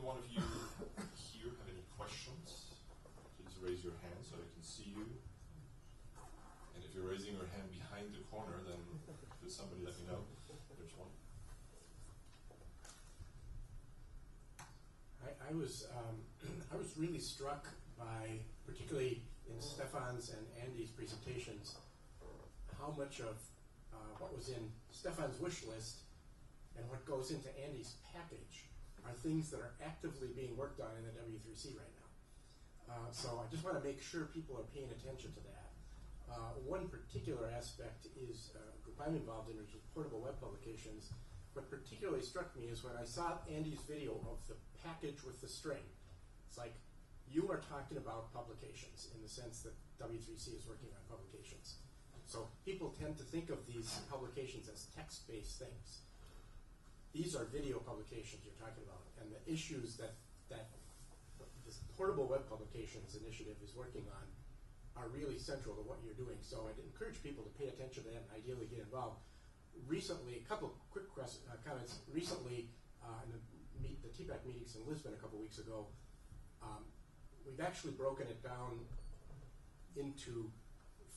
one of you here have any questions? Please raise your hand so I can see you. And if you're raising your hand behind the corner, then if there's somebody, let me know. There's one. I was really struck by, particularly in Stefan's and Andy's presentations, how much of what was in Stefan's wish list and what goes into Andy's package are things that are actively being worked on in the W3C right now. So I just want to make sure people are paying attention to that. One particular aspect is a group I'm involved in, which is portable web publications. What particularly struck me is when I saw Andy's video of the package with the string. It's like you are talking about publications in the sense that W3C is working on publications. So people tend to think of these publications as text-based things. These are video publications you're talking about, and the issues that this portable web publications initiative is working on are really central to what you're doing. So I'd encourage people to pay attention to that and ideally get involved. Recently, a couple of quick comments. Recently, in the TPAC meetings in Lisbon a couple weeks ago, we've actually broken it down into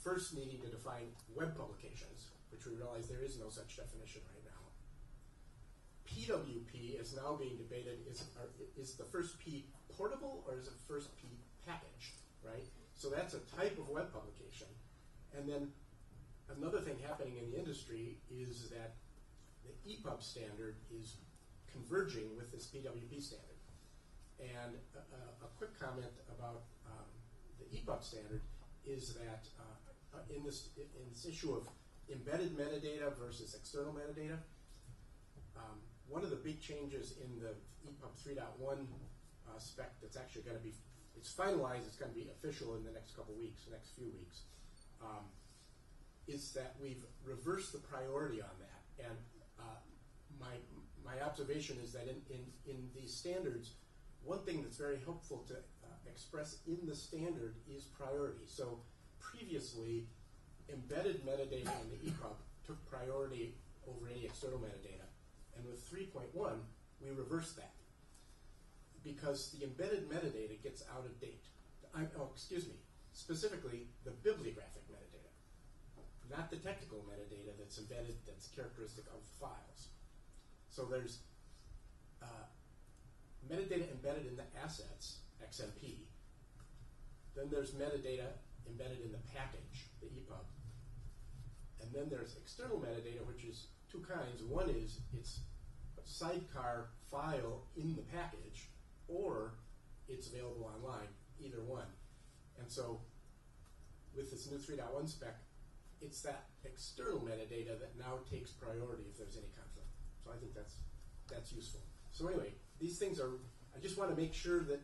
first needing to define web publications, which we realize there is no such definition right now. PWP is now being debated. Is the first P portable or is it first P packaged, right? So that's a type of web publication. And then another thing happening in the industry is that the EPUB standard is converging with this PWP standard. And a quick comment about the EPUB standard is that in this issue of embedded metadata versus external metadata, one of the big changes in the EPUB 3.1 spec that's actually going to be, it's finalized, it's going to be official in the next couple weeks, next few weeks, is that we've reversed the priority on that. And my observation is that in these standards, one thing that's very helpful to express in the standard is priority. So previously, embedded metadata in the EPUB took priority over any external metadata. And with 3.1, we reversed that because the embedded metadata gets out of date. Specifically the bibliographic metadata, not the technical metadata that's embedded, that's characteristic of files. So there's metadata embedded in the assets, XMP. Then there's metadata embedded in the package, the EPUB. And then there's external metadata, which is two kinds. One is it's a sidecar file in the package, or it's available online, either one. And so with this new 3.1 spec, it's that external metadata that now takes priority if there's any conflict. So I think that's useful. So anyway, these things are, I just want to make sure that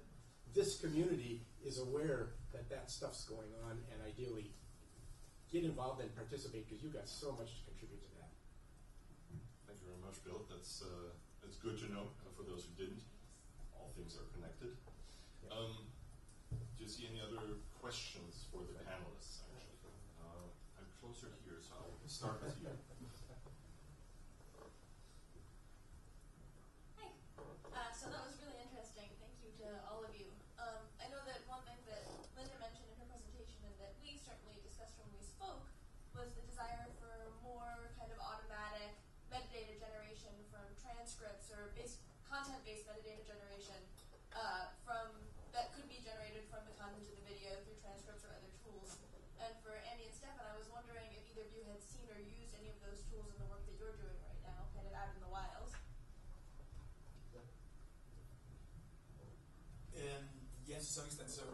this community is aware that that stuff's going on, and ideally get involved and participate because you've got so much to contribute to that. Thank you very much, Bill. That's good to know for those who didn't. All things are connected. Yeah. Do you see any other questions for the panelists, actually? I'm closer here, so I'll start with you. Hi. So that was really interesting. Thank you to all of you. I know that one thing that Linda mentioned in her presentation and that we certainly discussed when we spoke was the desire for more kind of automatic metadata generation from transcripts or content-based metadata generation that could be generated from the content of the video through transcripts or other tools. And for Andy and Stefan, I was wondering if either of you had seen or used any of those tools in the work that you're doing right now, kind of out in the wild. Yes, to some extent. So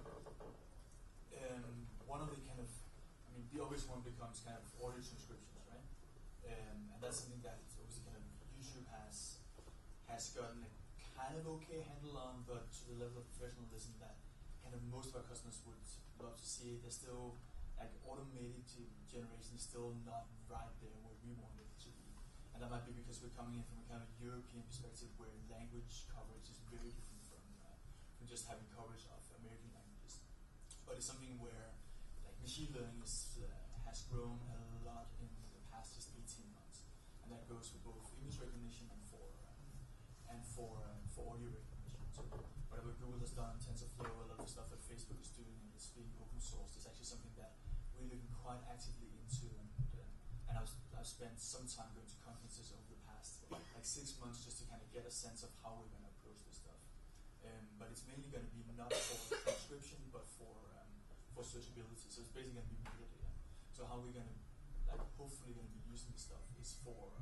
one of the kind of, the obvious one becomes kind of audio transcriptions, right? And that's something that obviously kind of YouTube has gotten a kind of okay handle on, but to the level of professionalism that kind of most of our customers would love to see. They're still, like, automated generation is still not right there where we want it to be. And that might be because we're coming in from a kind of European perspective where language coverage is very different from just having coverage of American languages. But it's something where, like, machine learning has grown a lot in the past just 18 months, and that goes for both image recognition and for audio recognition. So So whatever Google has done, TensorFlow, a lot of the stuff that Facebook is doing and is being open sourced is actually something that we're looking quite actively into. And I've spent some time going to conferences over the past like 6 months just to kind of get a sense of how we're going to approach this stuff. But it's mainly going to be not for transcription, but for searchability. So it's basically going to be metadata. So how we're going to, like, hopefully going to be using this stuff is for,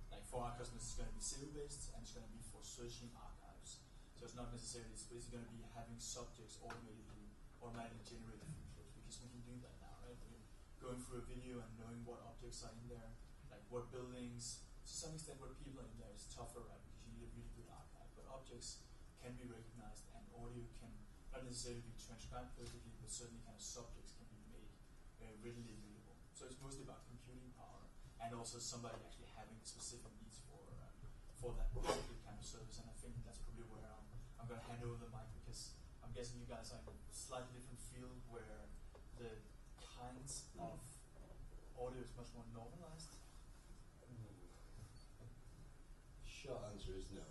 like, for our customers, it's going to be serial-based, and it's going to be for searching archives. So it's not necessarily, it's basically going to be having subjects automatically generate features, because we can do that now, right? I mean, going through a video and knowing what objects are in there, like what buildings, to some extent what people are in there is tougher, right? Because you need a really good archive. But objects can be recognized, and audio can not necessarily be transcribed perfectly, but certainly kind of subjects can be made readily available. So it's mostly about computing power, and also somebody actually having specific needs for that particular kind of service. And I think that's probably where I'm going to hand over the mic, because I'm guessing you guys are in a slightly different field where the kinds of audio is much more normalized. Short answer is no.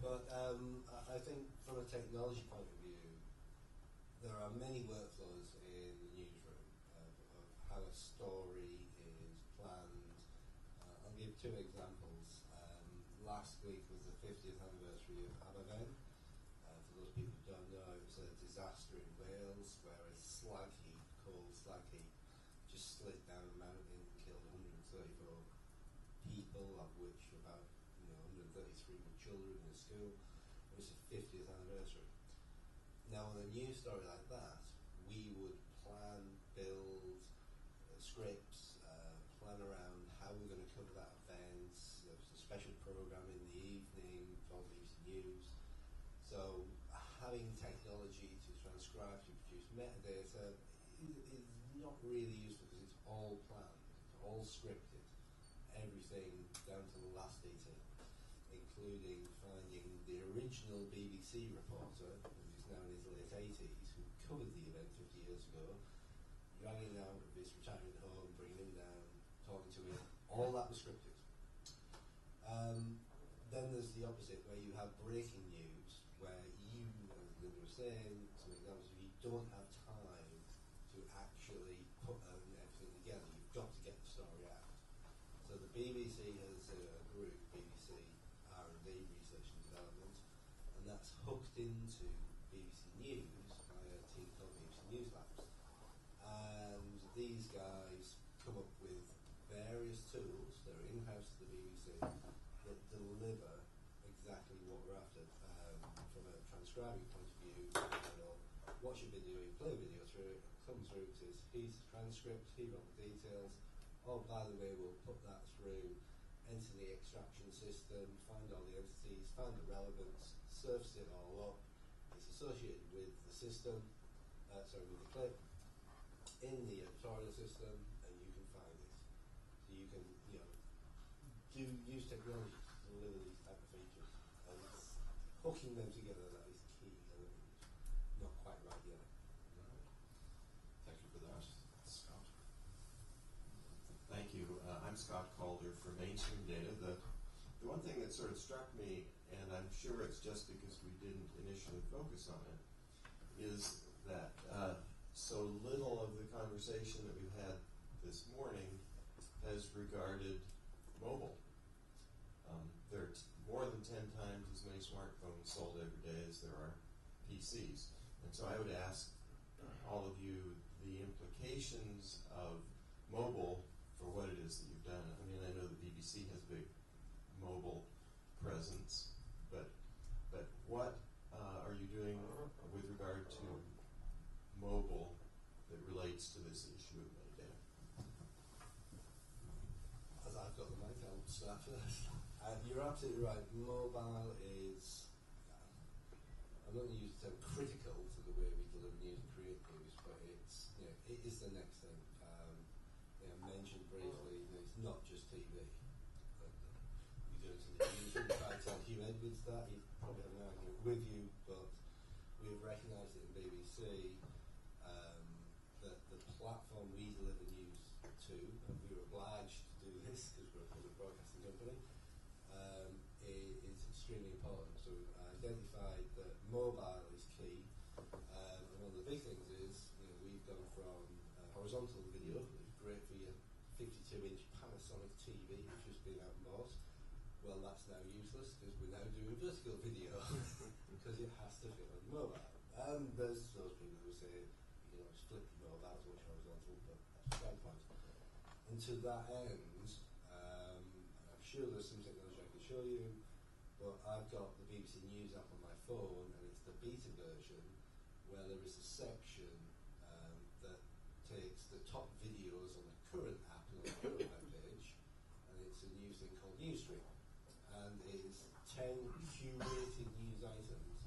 But I think from a technology point of view, there are many workflows in the newsroom of how a story is planned. I'll give 2 examples. Last week was the 50th anniversary of Aberfan. For those people who don't know, it was a disaster in Wales where a slag heap called Slag Heap just slid down a mountain and killed 134 people, of which about 133 were children in a school. It was the 50th anniversary. Now, on a news story like that, we would plan, build scripts, plan around how we're going to cover that event. There was a special program in the evening for BBC News. So having technology to transcribe, to produce metadata is not really useful, because it's all planned, it's all scripted, everything down to the last detail, including finding the original BBC reporter, who's now in his late 80s, who covered the event 50 years ago, dragging out of his retirement home, bringing him down, talking to him. All that was scripted. Then there's the opposite, where you have breaking news, where you, as Linda was saying, some examples, you don't have time to actually put everything together. You've got to get the story out. So the BBC has a group, BBC R&D, Research and Development, and that's hooked into BBC News by a team called BBC News Labs. And these guys come up with various tools that are in-house to the BBC that deliver exactly what we're after. From a transcribing point of view, what you've been doing, play a video through it, come through, it says, here's the transcript, here are the details. Oh, by the way, we'll put that through, enter the extraction system, find all the entities, find the relevance, surface it all up. It's associated with the system, with the clip, in the editorial system, and you can find it. So you can, use technology to deliver these type of features, and it's hooking them together that is key, and not quite right yet. Thank you for that, Scott. Thank you. I'm Scott Calder for Mainstream Data. The one thing that sort of struck me, and I'm sure it's just because we didn't initially focus on it, is that so little of the conversation that we've had this morning has regarded mobile. There are more than 10 times as many smartphones sold every day as there are PCs. And so I would ask all of you the implications of mobile for what it is that you've done. I mean, I know the BBC has a big mobile presence, but what are you doing with regard to mobile that relates to this issue of metadata? As I've got the mic, I'll start first. You're absolutely right. Mobile is, I'm not going to use the term critical to the way we deliver news and create news, but it's, it is the next thing. I mentioned briefly, it's not just TV. We do it in the newsroom. If I tell Hugh Edwards that, he'd probably have an argument with you, but we've recognised it in BBC that the platform we deliver news to, and we were obliged to do this because we're a public broadcasting company, is extremely important. So I well, that's now useless because we're now doing vertical video because it has to fit on your mobile. There's those people who say you can always flip your mobile to watch horizontal, but that's beside the point. And to that end, and I'm sure there's some technology I can show you, but I've got the BBC News app on my phone, and it's the beta version where there is a section that takes the top videos on the current app and on the current webpage, and it's a new thing called Newsstream, and it's 10 curated news items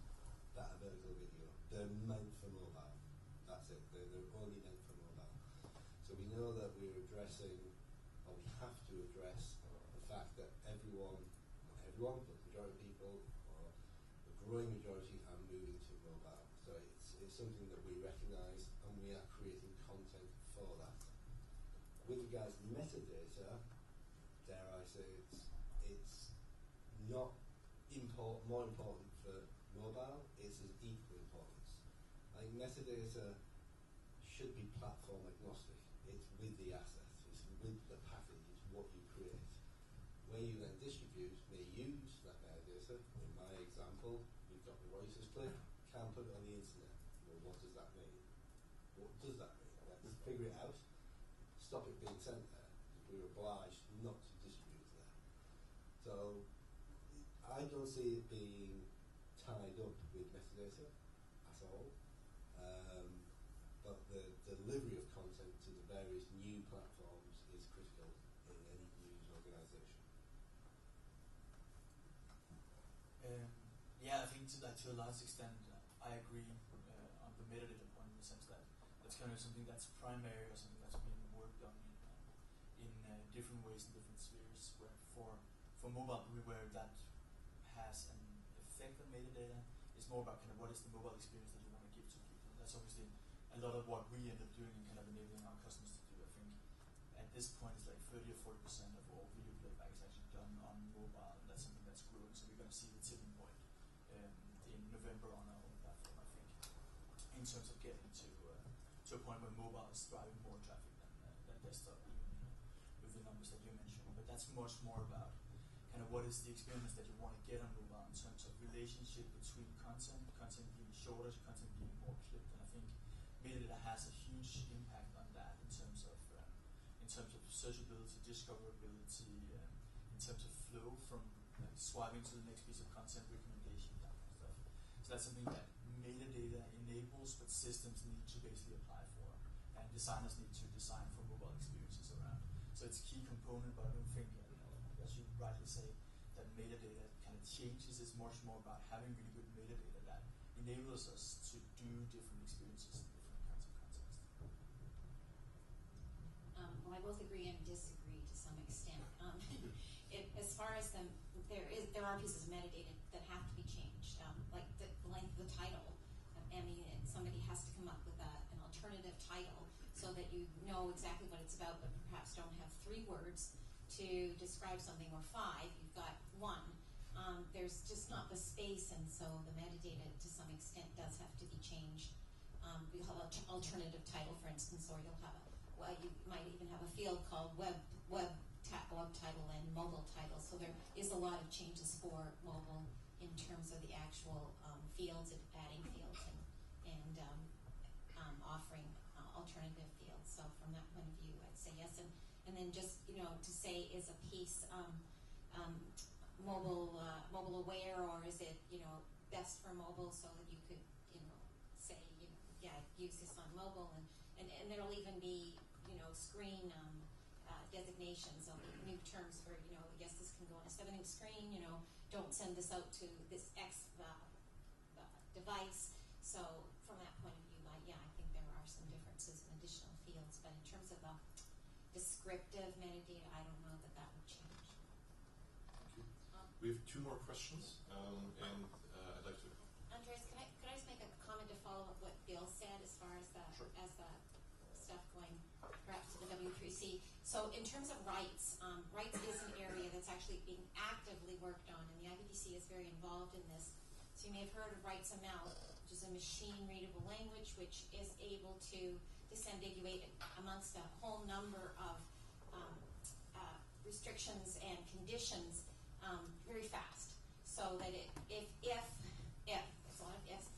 that are vertical video. They're meant for mobile. That's it. They're only meant for mobile. So we know that we're addressing, or we have to address, the fact that everyone, not everyone, but the majority of people, or the growing majority, are moving to mobile. So it's something that we recognise, and we are creating content for that. With regards to metadata, dare I say, it's not more important for mobile, it's as equal importance. I think metadata should be platform agnostic. It's with the asset, it's with the package, it's what you create. Where you then distribute may use that metadata. In my example, we've got the Reuters clip, can't put it on the internet. Well, what does that mean? What does that mean? Let's figure it out. Stop it being sent there. We're obliged not to distribute it there. So I don't see it being tied up with metadata at all. But the delivery of content to the various new platforms is critical in any news organisation. Yeah, I think to a large extent, I agree on the metadata point, in the sense that that's kind of something that's primary, or something that's being worked on in different ways in different spheres. Where for mobile, where that has an effect on metadata, it's more about kind of what is the mobile experience that you want to give to people. That's obviously a lot of what we end up doing and kind of enabling our customers to do. I think at this point it's like 30 or 40% of all video playback is actually done on mobile, and that's something that's growing. So we're going to see the tipping point in November on our own platform, I think, in terms of getting to a point where mobile is driving more traffic than desktop, even with the numbers that you mentioned. But that's much more about kind of what is the experience that you want to get on mobile in terms of relationship between content being shorter, content being more clipped, and I think metadata has a huge impact on that in terms of searchability, discoverability, in terms of flow from swiping to the next piece of content, recommendation, that kind of stuff. So that's something that metadata enables, but systems need to basically apply for, and designers need to design for mobile experiences around. So it's a key component, but I don't think, as you rightly say, that metadata kind of changes. It's much more about having really good metadata that enables us to do different experiences in different kinds of contexts. Well, I both agree and disagree to some extent. As far as there are pieces of metadata that have to be changed, like the length of the title. I mean, somebody has to come up with an alternative title so that you know exactly what it's about, but perhaps don't have 3 words to describe something, or 5. You've got 1. There's just not the space, and so the metadata to some extent does have to be changed. You'll have an alternative title, for instance, or you'll have you might even have a field called web title and mobile title. So there is a lot of changes for mobile in terms of the actual fields, and adding fields and offering alternative fields. So from that point of view, I'd say yes. And then just to say, is a piece mobile aware, or is it best for mobile, so that you could say use this on mobile, and there'll even be screen designations, new terms for yes, this can go on a 7-inch screen. Don't send this out to this X device. So from that point of view, I think there are some differences in additional fields, but in terms of descriptive metadata, I don't know that would change. Thank you. We have 2 more questions, and I'd like to. Andreas, could I just make a comment to follow up what Bill said as far as the stuff going perhaps to the W3C? So in terms of rights, rights is an area that's actually being actively worked on, and the IPTC is very involved in this. So you may have heard of Rights ML, which is a machine-readable language which is able to disambiguate amongst a whole number of restrictions and conditions very fast, so that if it's a lot of ifs,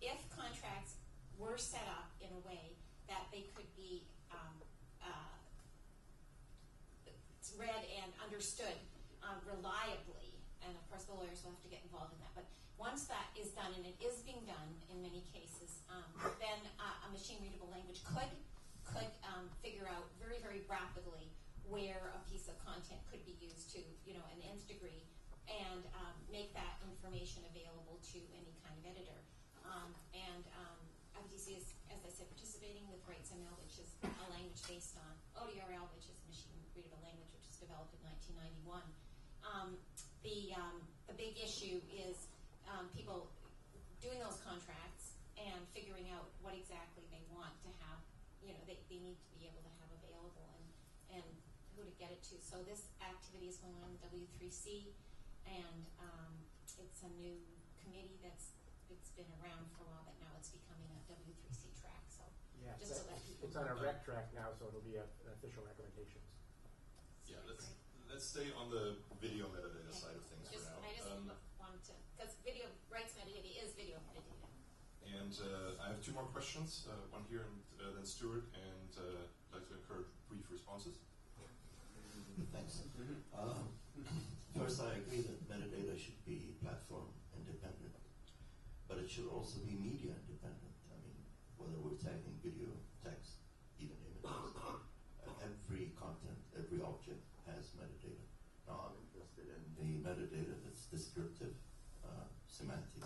if contracts were set up in a way that they could be read and understood reliably, and of course the lawyers will have to get involved in that, but once that is done, and it is being done in many cases, then a machine readable language could figure out very, very rapidly where a piece of content could be used to, an nth degree, and make that information available to any kind of editor. IPTC is, as I said, participating with RightsML, which is a language based on ODRL, which is a machine readable language, which was developed in 1991. The big issue is people doing those contracts and figuring out what exactly they want to have, they need to be able to have available and who to get it to. So this activity is going on in W3C, and it's a new committee it's been around for a while, but now it's becoming a W3C track. So Yeah, just to let people it's on a rec track now, so it'll be official recommendations. Yeah, let's stay on the video metadata side of things for now. I just wanted to, because video rights metadata is video metadata. And I have two more questions, one here and then Stuart, and I'd like to encourage brief responses. Thanks. First, I agree that metadata should be platform independent, but it should also be media independent. I mean, whether we're tagging video, text, even images, every content, every object has metadata. Now, I'm interested in the metadata that's descriptive, semantic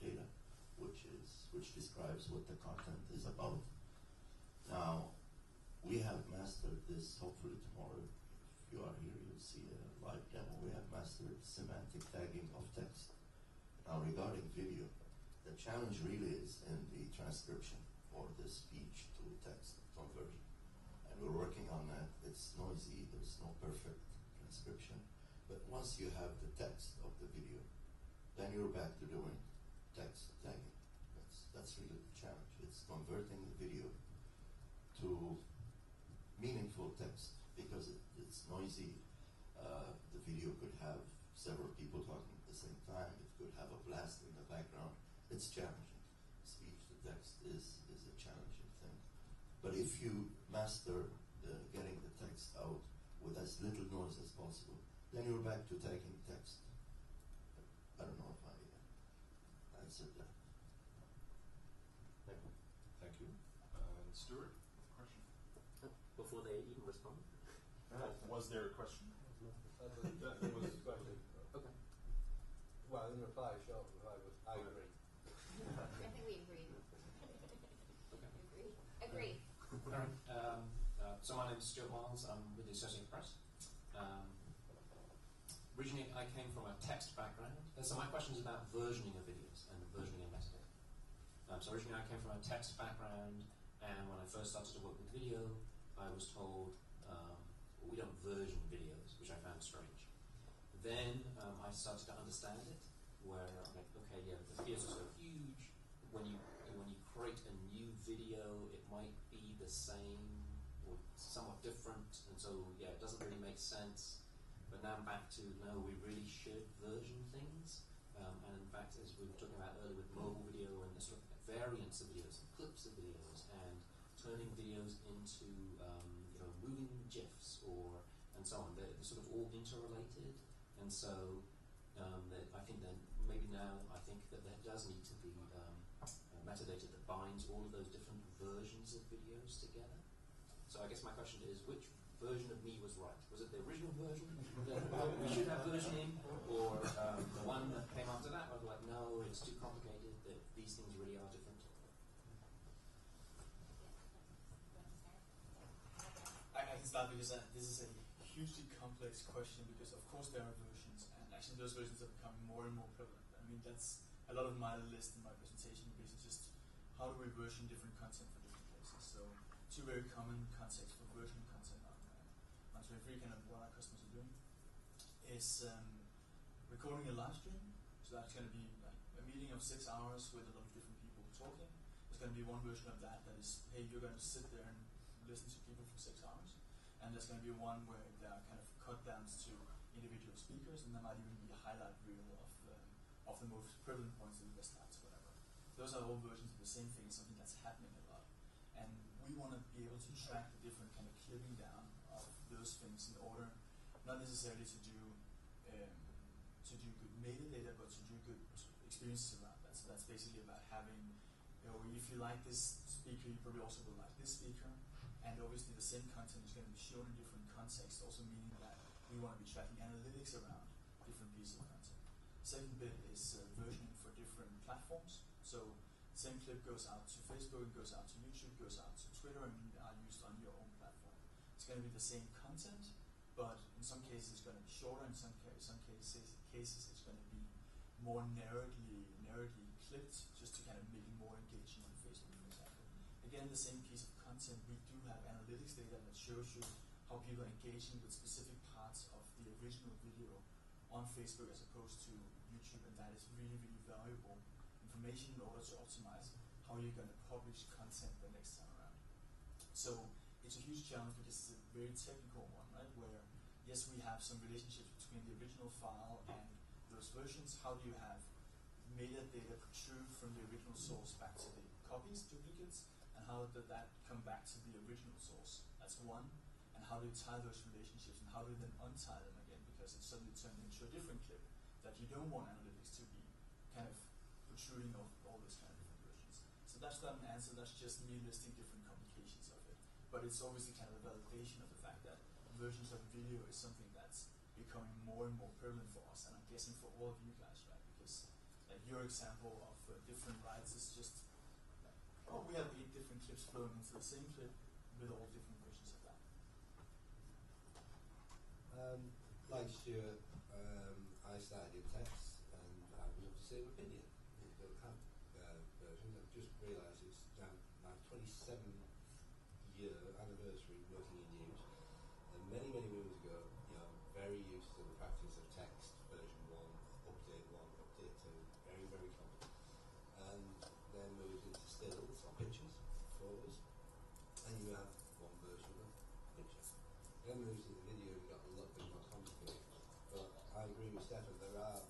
data, which describes what the content is about. Now, we have mastered this, hopefully tomorrow, if you are here, you'll see a live demo. We have mastered semantic tagging of text. Now, regarding video, the challenge really is in the transcription or the speech to text conversion. And we're working on that. It's noisy, there's no perfect transcription. But once you have the text of the video, then you're back to doing text tagging. That's really the challenge. It's converting the video to meaningful text, because it's noisy. The video could have several people talking at the same time. It could have a blast in the background. It's challenging. Speech to text is a challenging thing. But if you master getting the text out with as little noise as possible, then you're back to tagging text. I don't know if I answered that. Thank you. Thank you. Stuart, question? Before they even respond? Was there a question? That was a question. Okay. Well, in reply, short reply was, I agree. I think we agree. Okay. Agree. All right. So my name is Stuart Miles. I'm with the Associated Press. Originally, I came from a text background. So my question is about versioning of videos and versioning of metadata. So originally, I came from a text background, and when I first started to work with video, I was told we don't version videos, which I found strange. Then I started to understand it, where I'm like, okay, yeah, the videos are so huge. When you create a new video, it might be the same or somewhat different, and so yeah, it doesn't really make sense. But now I'm back to no, we really should version things. And in fact, as we were talking about earlier with mobile video and the sort of variants of videos, and clips of videos, and turning videos into moving GIFs and so on, they're sort of all interrelated. And so I think that maybe now I think that there does need to be metadata that binds all of those different versions of videos together. So I guess my question is, which version of me was right? Was it the original version that we should have versioning, or the one that came after that? I was like, no, it's too complicated, that these things really are different. I can start because this is a hugely complex question, because of course there are versions, and actually those versions are becoming more and more prevalent. I mean, that's a lot of my list in my presentation, basically just how do we version different content for different places. So two very common concepts for versioning content on 23, kind of what our customers are doing, is recording a live stream. So that's going to be like a meeting of 6 hours with a lot of different people talking. There's going to be one version of that is, hey, you're going to sit there and listen to people for 6 hours. And there's going to be one where there are kind of cut downs to individual speakers, and there might even be a highlight reel of the most prevalent points in the slides, whatever. Those are all versions of the same thing, something that's happening a lot. And we want to be able to track the different kind of clipping down of those things in order, not necessarily to do good metadata, but to do good experiences around that. So that's basically about having, if you like this speaker, you probably also will like this speaker. And obviously the same content is going to be shown in different contexts, also meaning that we want to be tracking analytics around different pieces of content. Second bit is versioning for different platforms. So same clip goes out to Facebook, goes out to YouTube, goes out to Twitter, and are used on your own platform. It's going to be the same content, but in some cases it's going to be shorter. In some cases it's going to be more narrowly clipped, just to kind of make it more engaging on Facebook, for example. Again, the same piece of content. We do have analytics data that shows you how people are engaging with specific parts of the original video on Facebook as opposed to YouTube, and that is really, really valuable information in order to optimize how you're going to publish content the next time around. So it's a huge challenge because it's a very technical one, right? Where yes, we have some relationships between the original file and those versions. How do you have metadata protrude from the original source back to the copies, duplicates, and how did that come back to the original source? That's one. And how do you tie those relationships, and how do you then untie them again, because it's suddenly turned into a different clip that you don't want analytics to be kind of protruding of all those kind of different versions. So that's not an answer, that's just me listing different complications of it. But it's obviously kind of a validation of the fact that versions of video is something that's becoming more and more prevalent for us, and I'm guessing for all of you guys, right? Because your example of different rights is just, we have 8 different clips flowing into the same clip with all different versions of that. Like Stuart, I started in text, and I was of the same opinion. We don't have versions. I've just realised it's now my 27-year anniversary working in news. And many, many moons ago, I'm very used to the practice of text, version 1, update 2, very, very common. And then moved into stills or pictures, photos, and you have one version of picture. Then moves into video, you got a little bit more complicated. But I agree with Stefan, there are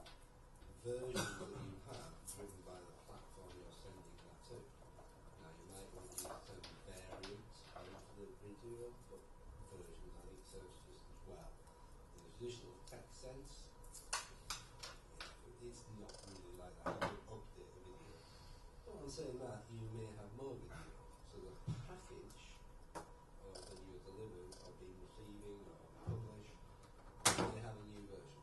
versions that you have driven by the platform you're sending that to. Now you might want to use the term variants into the video, but versions I think serves just as well. In the traditional text sense, it's not really like that. You can update a video. But on saying that, you may have more video. So the package that you're delivering or being receiving or published may have a new version.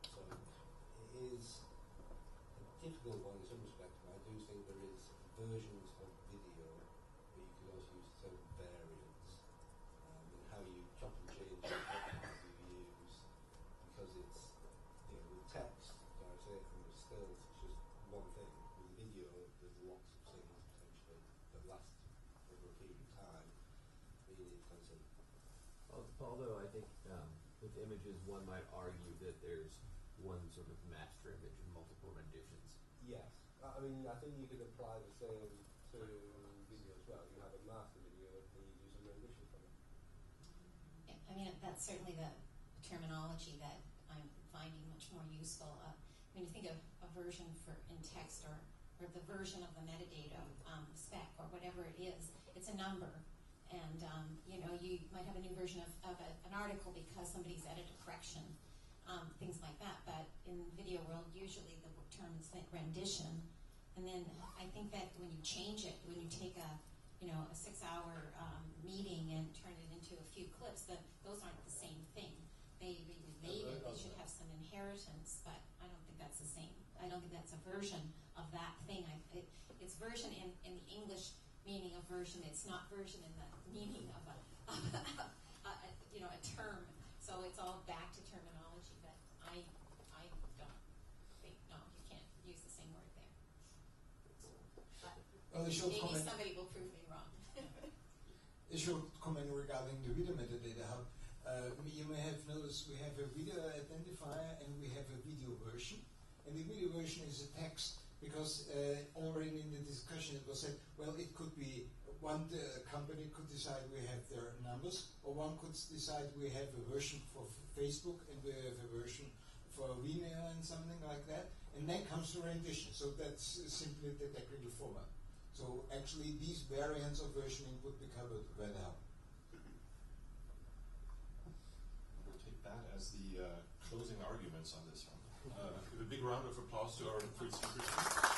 So it is a difficult one in some respects, but I do think there is versions of video where you could also use the term variants, and how you chop and change what parts you use, because it's, with text, as I say, and with stills, it's just one thing. With video, there's lots of things potentially that last over a period of time that you need to consider. Although I think with images, one might argue that there's one sort of master image and multiple renditions. Yes. I mean, I think you could apply the same to video as well. You have a master video and you use a rendition from it. I mean, that's certainly the terminology that I'm finding much more useful. When you think of a version in text or the version of the metadata spec or whatever it is, it's a number. And you might have a new version of an article because somebody's added a correction, things like that. But in the video world, usually the term is like rendition. And then I think that when you change it, when you take a 6-hour meeting and turn it into a few clips, that those aren't the same thing. They related. They should have some inheritance, but I don't think that's the same. I don't think that's a version of that thing. It's version in the English meaning of version. It's not version in the meaning of a term. So it's all back to terminology. But I don't think you can't use the same word there. But maybe somebody will prove me wrong. A short comment regarding the video metadata hub. You may have noticed we have a video identifier and we have a video version. And the video version is a text Because already in the discussion it was said, well, it could be one company could decide we have their numbers, or one could decide we have a version for Facebook and we have a version for Vimeo and something like that, and then comes the rendition. So that's simply the technical format. So actually these variants of versioning would be covered by now. We'll take that as the closing arguments on this one. Give a big round of applause to our three speakers.